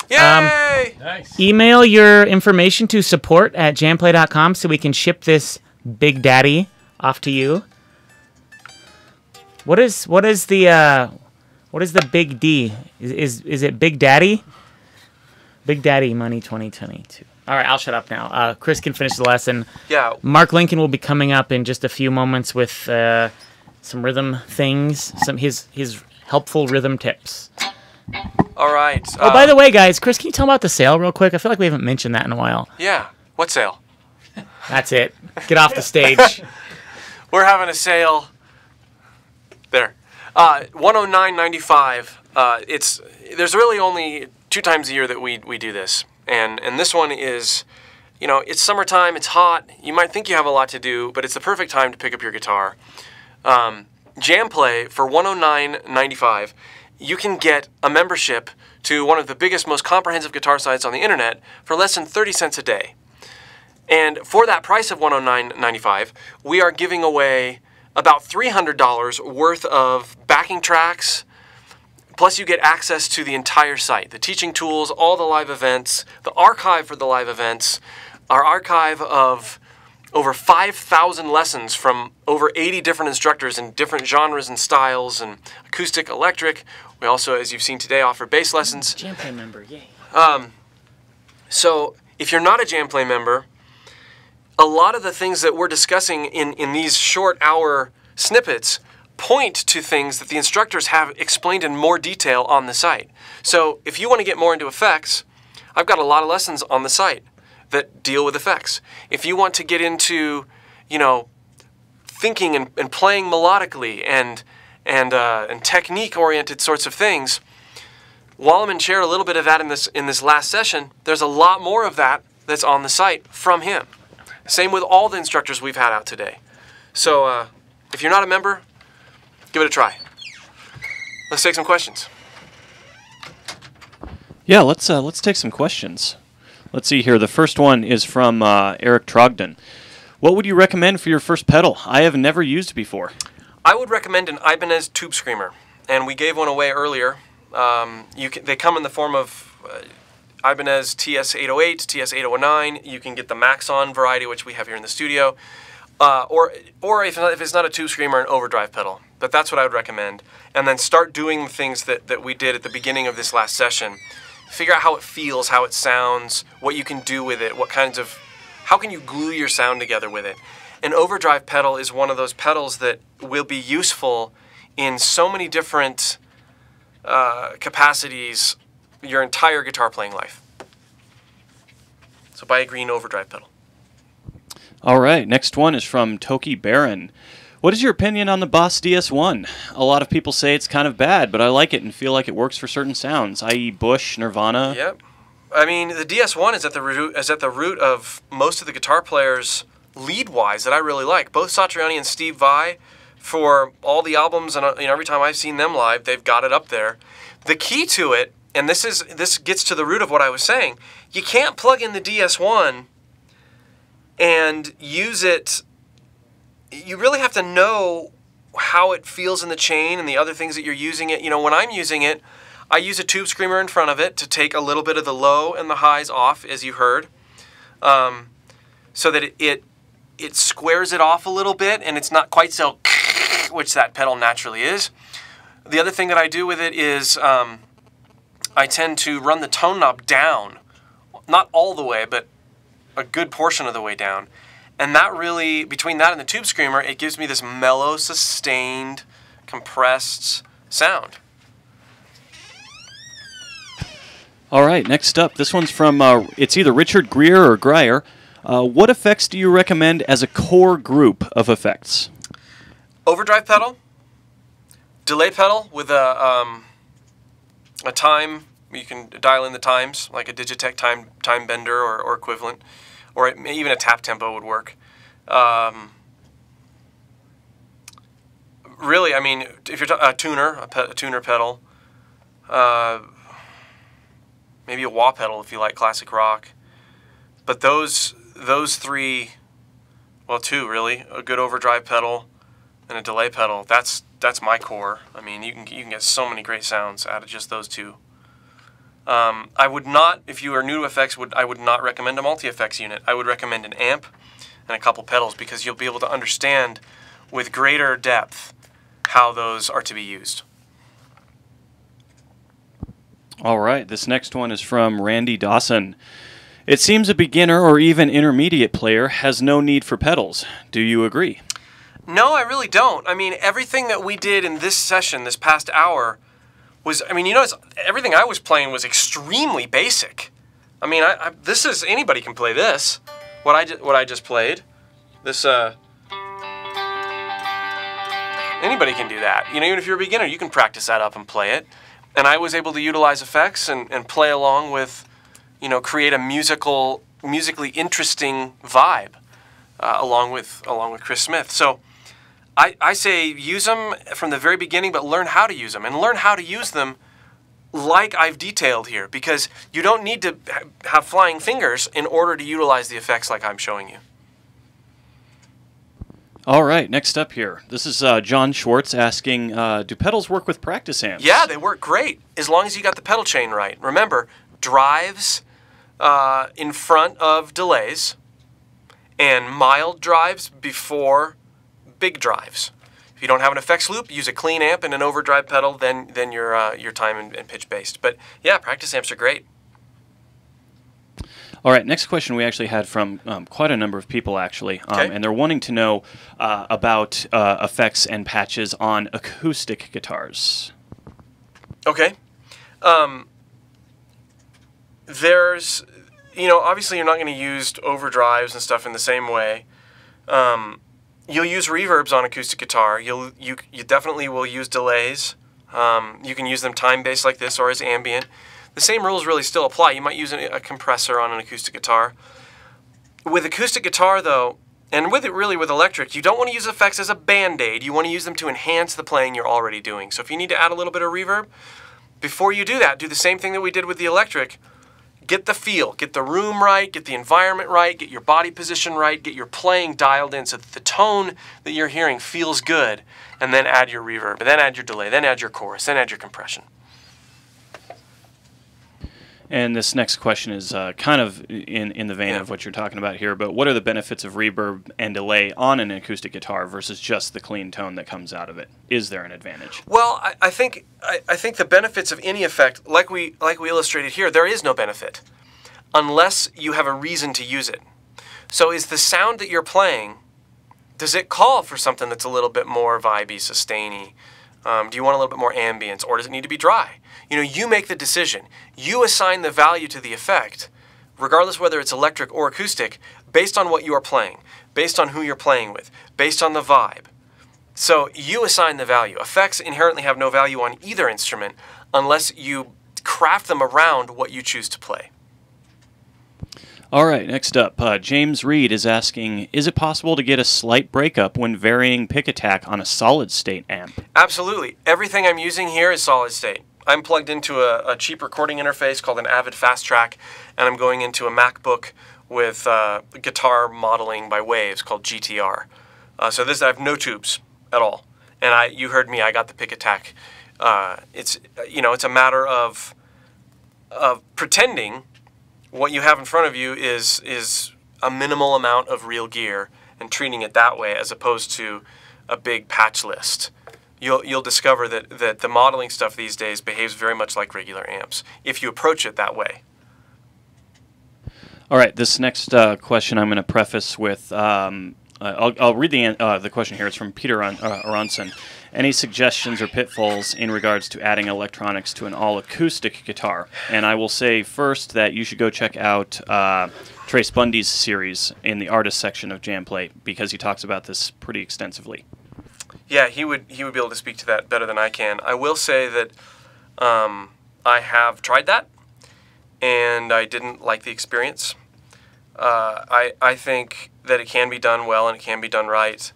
Yay! Nice. Email your information to support@jamplay.com so we can ship this Big Daddy off to you. What is the Big D? Is it Big Daddy? Big Daddy Money 2022. All right, I'll shut up now. Chris can finish the lesson. Yeah. Mark Lincoln will be coming up in just a few moments with some rhythm things, his helpful rhythm tips. All right. Oh, by the way, guys, Chris, can you tell about the sale real quick? I feel like we haven't mentioned that in a while. Yeah. What sale? That's it. Get off the stage. We're having a sale. There. $109.95. There's really only 2 times a year that we do this. And this one is, you know, it's summertime, it's hot. You might think you have a lot to do, but it's the perfect time to pick up your guitar. JamPlay for $109.95. You can get a membership to one of the biggest, most comprehensive guitar sites on the internet for less than 30 cents a day. And for that price of $109.95, we are giving away about $300 worth of backing tracks, plus you get access to the entire site, the teaching tools, all the live events, the archive for the live events, our archive of over 5,000 lessons from over 80 different instructors in different genres and styles, and acoustic, electric. We also, as you've seen today, offer bass lessons. JamPlay member, yay. So if you're not a JamPlay member, a lot of the things that we're discussing in these short hour snippets point to things that the instructors have explained in more detail on the site. So if you want to get more into effects, I've got a lot of lessons on the site that deal with effects. If you want to get into, you know, thinking and playing melodically and technique-oriented sorts of things, Wallman shared a little bit of that in this last session. There's a lot more of that that's on the site from him. Same with all the instructors we've had out today. So if you're not a member, give it a try. Let's take some questions. Yeah, let's take some questions. Let's see here. The first one is from Eric Trogdon. What would you recommend for your first pedal? I have never used it before. I would recommend an Ibanez Tube Screamer, and we gave one away earlier. They come in the form of Ibanez TS808, TS809. You can get the Maxon variety, which we have here in the studio, or if it's not a Tube Screamer, an overdrive pedal. But that's what I would recommend. And then start doing the things that we did at the beginning of this last session. Figure out how it feels, how it sounds, what you can do with it, how can you glue your sound together with it. An overdrive pedal is one of those pedals that will be useful in so many different capacities your entire guitar playing life. So buy a green overdrive pedal. All right, next one is from Toki Barron. What is your opinion on the Boss DS1? A lot of people say it's kind of bad, but I like it and feel like it works for certain sounds, i.e. Bush, Nirvana. Yep. I mean, the DS1 is at the root of most of the guitar players lead-wise that I really like. Both Satriani and Steve Vai, for all the albums and every time I've seen them live, they've got it up there. The key to it, and this gets to the root of what I was saying, you can't plug in the DS1 and use it. You really have to know how it feels in the chain and the other things that you're using it. When I'm using it, I use a Tube Screamer in front of it to take a little bit of the low and the highs off, as you heard, so that it squares it off a little bit and it's not quite so which that pedal naturally is. The other thing that I do with it is I tend to run the tone knob down, not all the way, but a good portion of the way down. And that really, between that and the Tube Screamer, it gives me this mellow, sustained, compressed sound. All right, next up, this one's from, it's either Richard Greer or Greyer. What effects do you recommend as a core group of effects? Overdrive pedal, delay pedal with a time, you can dial in the times, like a Digitech time bender or equivalent, or even a tap tempo would work. Really, I mean, if you're a tuner pedal, maybe a wah pedal if you like classic rock. But those three, well, two really, a good overdrive pedal and a delay pedal. That's my core. I mean, you can get so many great sounds out of just those two. I would not, if you are new to effects, I would not recommend a multi-effects unit. I would recommend an amp and a couple pedals because you'll be able to understand with greater depth how those are to be used. All right, this next one is from Randy Dawson. It seems a beginner or even intermediate player has no need for pedals. Do you agree? No, I really don't. I mean, everything that we did in this session, this past hour, was, I mean, everything I was playing was extremely basic. I mean, this is, anybody can play this. What I just played. This, anybody can do that. Even if you're a beginner, you can practice that up and play it. And I was able to utilize effects and play along with, create a musically interesting vibe, along with Chris Smith. So I say use them from the very beginning, but learn how to use them. And learn how to use them like I've detailed here, because you don't need to have flying fingers in order to utilize the effects like I'm showing you. All right, next up here. This is John Schwartz asking, do pedals work with practice amps? Yeah, they work great, as long as you got the pedal chain right. Remember, drives in front of delays, and mild drives before big drives. If you don't have an effects loop, use a clean amp and an overdrive pedal, then your time and pitch based. But yeah, practice amps are great. All right, next question we actually had from quite a number of people, actually. Okay. And they're wanting to know about effects and patches on acoustic guitars. Okay. There's, obviously you're not going to use overdrives and stuff in the same way. You'll use reverbs on acoustic guitar. You definitely will use delays. You can use them time-based like this or as ambient. The same rules really still apply. You might use a compressor on an acoustic guitar. With acoustic guitar, though, And with electric, you don't want to use effects as a band-aid. You want to use them to enhance the playing you're already doing. So if you need to add a little bit of reverb, before you do that, do the same thing that we did with the electric. Get the feel, get the room right, get the environment right, get your body position right, get your playing dialed in so that the tone that you're hearing feels good, and then add your reverb, and then add your delay, then add your chorus, then add your compression. And this next question is kind of in the vein of what you're talking about here, but what are the benefits of reverb and delay on an acoustic guitar versus just the clean tone that comes out of it? Is there an advantage? Well, I think the benefits of any effect, like we illustrated here, there is no benefit unless you have a reason to use it. So is the sound that you're playing, does it call for something that's a little bit more vibey, sustainy? Do you want a little bit more ambience, or does it need to be dry? You know, you make the decision. You assign the value to the effect, regardless whether it's electric or acoustic, based on what you are playing, based on who you're playing with, based on the vibe. So you assign the value. Effects inherently have no value on either instrument unless you craft them around what you choose to play. All right, next up, James Reed is asking, is it possible to get a slight breakup when varying pick attack on a solid-state amp? Absolutely. Everything I'm using here is solid state. I'm plugged into a cheap recording interface called an Avid Fast Track, and I'm going into a MacBook with guitar modeling by Waves called GTR. So I have no tubes at all. And you heard me, I got the pick attack. It's a matter of pretending what you have in front of you is a minimal amount of real gear and treating it that way as opposed to a big patch list. You'll discover that the modeling stuff these days behaves very much like regular amps if you approach it that way. All right, this next question I'm going to preface with, I'll read the question here. It's from Peter Aronson. Any suggestions or pitfalls in regards to adding electronics to an all-acoustic guitar? And I will say first that you should go check out Trace Bundy's series in the artist section of JamPlay because he talks about this pretty extensively. Yeah, he would be able to speak to that better than I can. I will say that I have tried that, and I didn't like the experience. I think that it can be done well and it can be done right.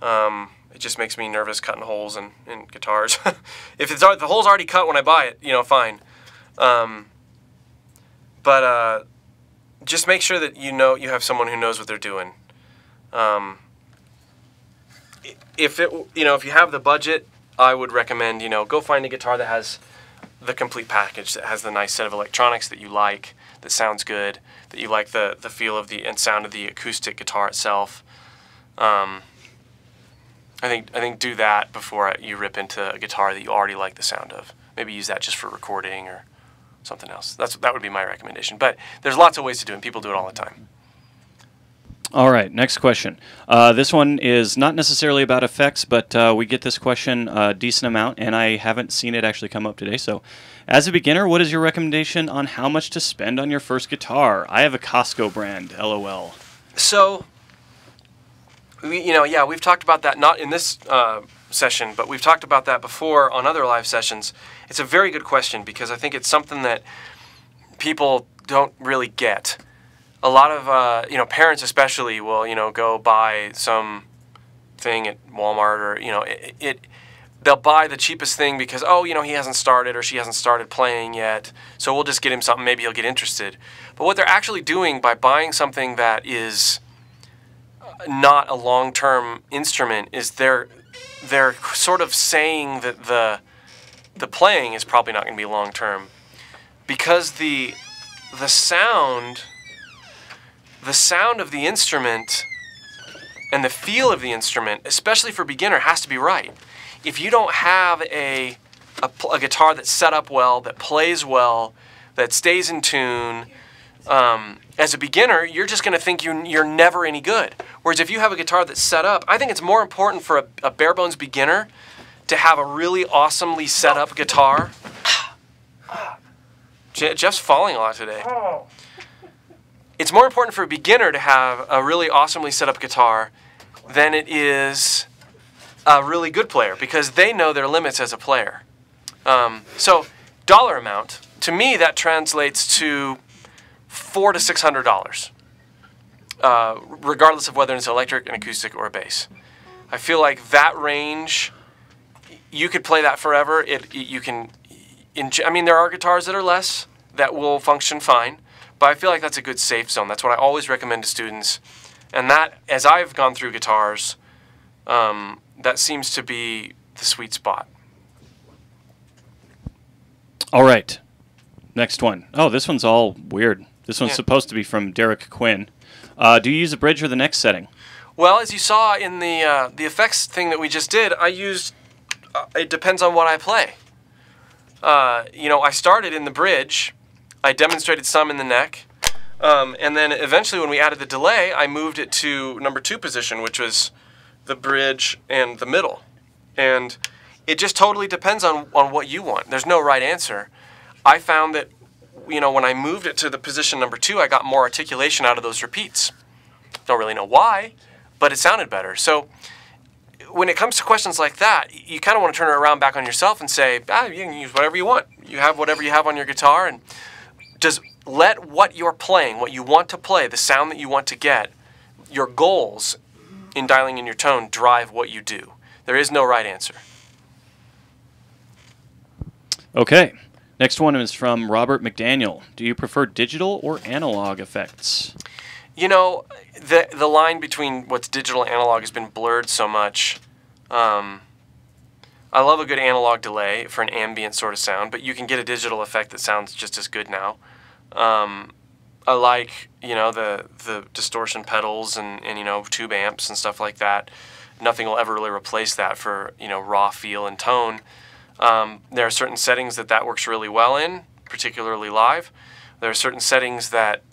It just makes me nervous cutting holes in guitars. If the hole's already cut when I buy it, fine. But just make sure that you have someone who knows what they're doing. If you have the budget, I would recommend, go find a guitar that has the complete package, that has the nice set of electronics that you like, that sounds good, that you like the feel of and sound of the acoustic guitar itself. I think do that before you rip into a guitar that you already like the sound of. Maybe use that just for recording or something else. That would be my recommendation. But there's lots of ways to do it, and people do it all the time. All right, next question. This one is not necessarily about effects, but we get this question a decent amount, and I haven't seen it actually come up today. So, as a beginner, what is your recommendation on how much to spend on your first guitar? I have a Costco brand, LOL. So, we've talked about that, not in this session, but we've talked about that before on other live sessions. It's a very good question because I think it's something that people don't really get. A lot of parents especially will go buy some thing at Walmart or they'll buy the cheapest thing because he hasn't started or she hasn't started playing yet, so we'll just get him something, maybe he'll get interested. But what they're actually doing by buying something that is not a long-term instrument is they're sort of saying that the playing is probably not going to be long-term because the sound of the instrument and the feel of the instrument, especially for beginner, has to be right. If you don't have a guitar that's set up well, that plays well, that stays in tune, as a beginner, you're just going to think you're never any good. Whereas if you have a guitar that's set up, I think it's more important for a bare bones beginner to have a really awesomely set up guitar. Jeff's falling a lot today. It's more important for a beginner to have a really awesomely set up guitar than it is a really good player because they know their limits as a player. So dollar amount, to me that translates to $400 to $600. regardless of whether it's electric, an acoustic, or a bass. I feel like that range, you could play that forever. I mean, there are guitars that are less that will function fine, but I feel like that's a good safe zone. That's what I always recommend to students. And that, as I've gone through guitars, that seems to be the sweet spot. All right. Next one. Oh, this one's all weird. This one's supposed to be from Derek Quinn. Do you use a bridge or the next setting? Well, as you saw in the effects thing that we just did, I used, it depends on what I play. You know, I started in the bridge, I demonstrated some in the neck, and then eventually when we added the delay, I moved it to number 2 position, which was the bridge and the middle. And it just totally depends on what you want. There's no right answer. I found that, you know, when I moved it to the position number 2, I got more articulation out of those repeats. Don't really know why, but it sounded better. So when it comes to questions like that, you kind of want to turn it around back on yourself and say, you can use whatever you want. You have whatever you have on your guitar, and just let what you're playing, what you want to play, the sound that you want to get, your goals in dialing in your tone drive what you do. There is no right answer. Okay. Next one is from Robert McDaniel. Do you prefer digital or analog effects? You know, the line between what's digital and analog has been blurred so much. I love a good analog delay for an ambient sort of sound, but you can get a digital effect that sounds just as good now. I like, you know, the distortion pedals and you know, tube amps and stuff like that. Nothing will ever really replace that for, you know, raw feel and tone. There are certain settings that works really well in, particularly live. There are certain settings that,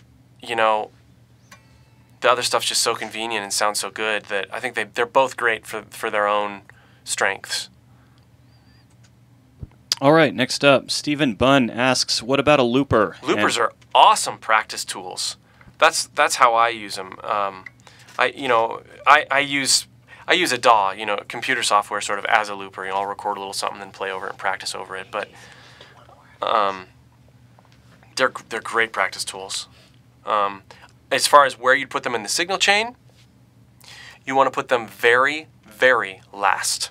you know, the other stuff's just so convenient and sounds so good that I think they're both great for their own strengths. All right, next up, Stephen Bunn asks, what about a looper? Loopers are awesome practice tools. That's how I use them. I use a DAW, you know, computer software sort of as a looper. You know, I'll record a little something and play over it and practice over it. But they're great practice tools. As far as where you'd put them in the signal chain, you want to put them very, very last.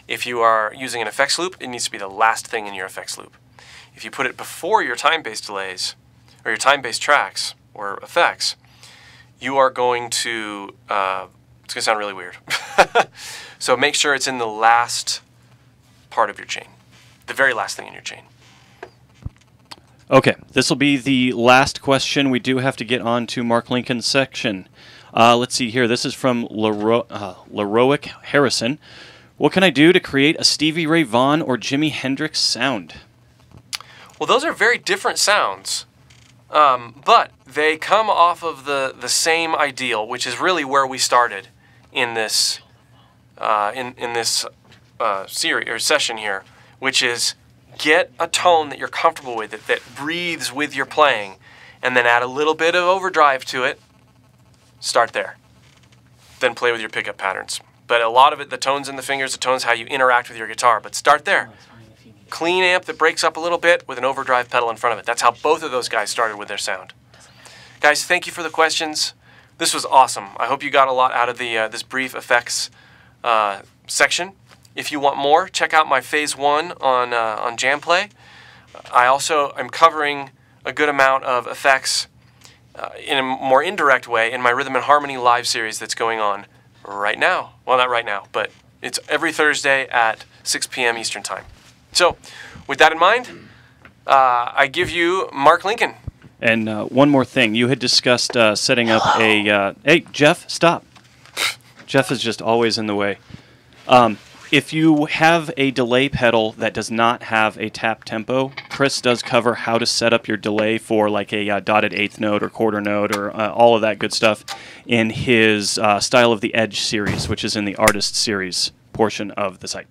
If you are using an effects loop, it needs to be the last thing in your effects loop. If you put it before your time-based delays or your time-based tracks or effects, you are going to it's going to sound really weird. So make sure it's in the last part of your chain, the very last thing in your chain. Okay, this will be the last question. We do have to get on to Mark Lincoln's section. Let's see here. This is from Leroic Harrison. What can I do to create a Stevie Ray Vaughan or Jimi Hendrix sound? Well, those are very different sounds, but they come off of the same ideal, which is really where we started in this series or session here, which is get a tone that you're comfortable with, that breathes with your playing, and then add a little bit of overdrive to it. Start there. Then play with your pickup patterns. But a lot of it, the tones in the fingers, the tones how you interact with your guitar. But start there. Clean amp that breaks up a little bit with an overdrive pedal in front of it. That's how both of those guys started with their sound. Guys, thank you for the questions. This was awesome. I hope you got a lot out of this brief effects section. If you want more, check out my Phase 1 on JamPlay. I also am covering a good amount of effects in a more indirect way in my Rhythm and Harmony live series that's going on right now. Well, not right now, but it's every Thursday at 6 p.m. Eastern Time. So, with that in mind, I give you Mark Lincoln. And one more thing. You had discussed setting up a... hey, Jeff, stop. Jeff is just always in the way. If you have a delay pedal that does not have a tap tempo, Chris does cover how to set up your delay for like a dotted eighth note or quarter note or all of that good stuff in his Style of the Edge series, which is in the Artist series portion of the site.